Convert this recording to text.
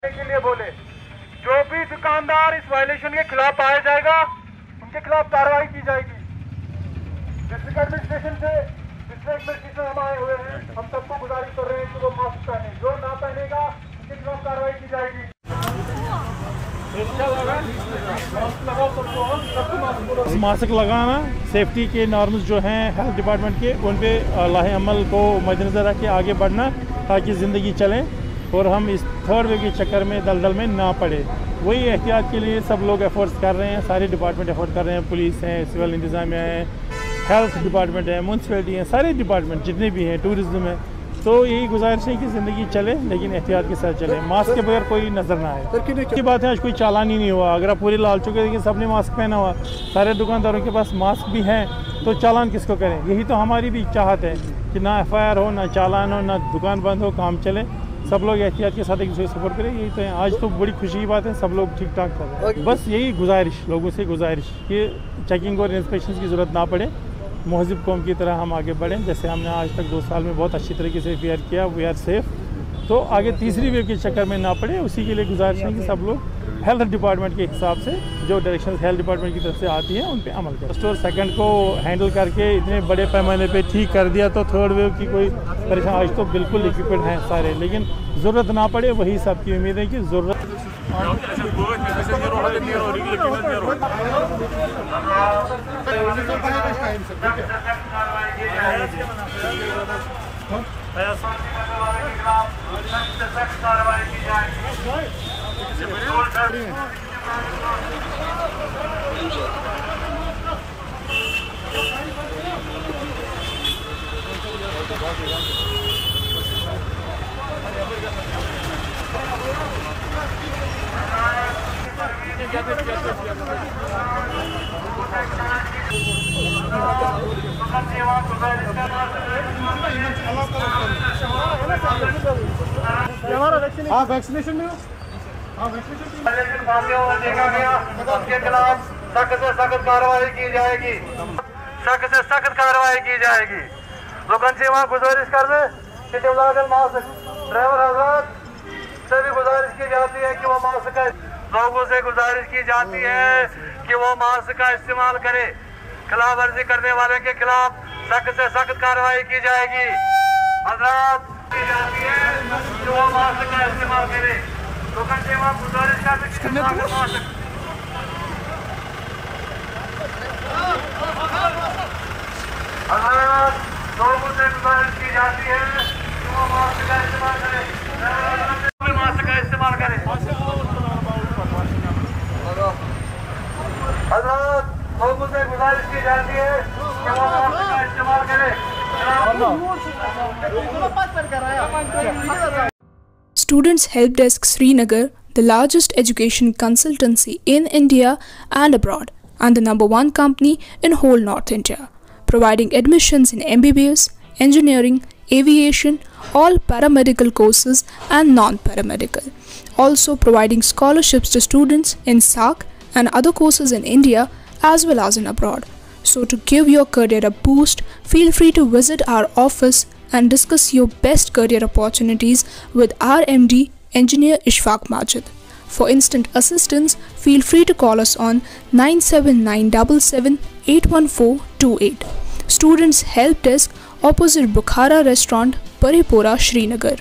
के लिए बोले, जो भी दुकानदार इस वायलेशन के खिलाफ पाया जाएगा उनके खिलाफ कार्रवाई की जाएगी। डिस्ट्रिक्ट एडमिनिस्ट्रेशन से डिस्ट्रिक्ट एडमिनिस्ट्रेशन हम आए हुए हैं, हम सबको गुजारिश कर रहे हैं कि वो मास्क पहने, जो ना पहनेगा उनके खिलाफ कार्रवाई की जाएगी। मास्क लगाना, सेफ्टी के नॉर्म्स जो हैं हेल्थ डिपार्टमेंट के, उन पे लाहे अमल को मद्देनजर रख के आगे बढ़ना ताकि ज़िंदगी चले और हम इस थर्ड वेव के चक्कर में दलदल में ना पड़े। वही एहतियात के लिए सब लोग एफर्ट्स कर रहे हैं, सारे डिपार्टमेंट एफर्ट कर रहे हैं, पुलिस हैं, सिविल इंतज़ामिया है, हेल्थ डिपार्टमेंट है, म्यूनसिपैलिटी है, सारे डिपार्टमेंट जितने भी हैं, टूरिज़्म है। तो यही गुजारिश है कि ज़िंदगी चले लेकिन एहतियात के साथ चले, मास्क के बगैर कोई नज़र ना आए। की बात है, आज कोई चालान ही नहीं हुआ। अगर आप पूरे लाल चौक देखिए, सबने मास्क पहना हुआ, सारे दुकानदारों के पास मास्क भी हैं, तो चालान किसको करें? यही तो हमारी भी चाहत है कि ना FIR हो, ना चालान हो, ना दुकान बंद हो, काम चले, सब लोग एहतियात के साथ एक दूसरे सपोर्ट करें। यही तो है, आज तो बड़ी खुशी की बात है, सब लोग ठीक ठाक कर रहे हैं। बस यही गुजारिश, लोगों से गुजारिश कि चेकिंग और इंस्पेक्शन की ज़रूरत ना पड़े, महज़िब कौम की तरह हम आगे बढ़ें। जैसे हमने आज तक 2 साल में बहुत अच्छी तरीके से फेयर किया, वी आर सेफ, तो आगे तीसरी वेव के चक्कर में ना पड़े। उसी के लिए गुजारिश है कि सब लोग हेल्थ डिपार्टमेंट के हिसाब से जो डायरेक्शन हेल्थ डिपार्टमेंट की तरफ से आती है उन पे अमल करें। फर्स्ट और सेकंड को हैंडल करके इतने बड़े पैमाने पे ठीक कर दिया, तो थर्ड वेव की कोई परेशानी, आज तो बिल्कुल इक्विपमेंट हैं सारे, लेकिन ज़रूरत ना पड़े, वही सबकी उम्मीद है कि ज़रूरत। हाँ, वैक्सीनेशन में देखा गया, उसके खिलाफ सख्त से सख्त कार्रवाई की जाएगी, सख्त से सख्त कार्रवाई की जाएगी। लोगों से वहाँ गुजारिश कर दे कि ड्राइवर हजरात से भी गुजारिश की जाती है कि वो मास्क का, लोगों से गुजारिश की जाती है कि वो मास्क का इस्तेमाल करे। खिलाफ वर्जी करने वाले के खिलाफ सख्त से सख्त कार्रवाई की जाएगी। हजरात की जाती है कि वो मास्क का इस्तेमाल करे। लोगों से वहाँ गुजारिश कर दे कि हजरात, लोगों से गुजारिश की जाती है कि वो मास्क का इस्तेमाल करे, मास्क का इस्तेमाल करे। हजरात, लोगों से गुजारिश की जाती है कि वो मास्क का इस्तेमाल करे। Students Help Desk Srinagar, the largest education consultancy in India and abroad, and the #1 company in whole North India, providing admissions in MBBS, engineering, aviation, all paramedical courses and non-paramedical. Also providing scholarships to students in SAC and other courses in India as well as in abroad. So to give your career a boost, feel free to visit our office and discuss your best career opportunities with our MD, Engineer Ishfaq Majid. For instant assistance, feel free to call us on 97977 81428. Students Help Desk, opposite Bukhara Restaurant, Paripura, Srinagar.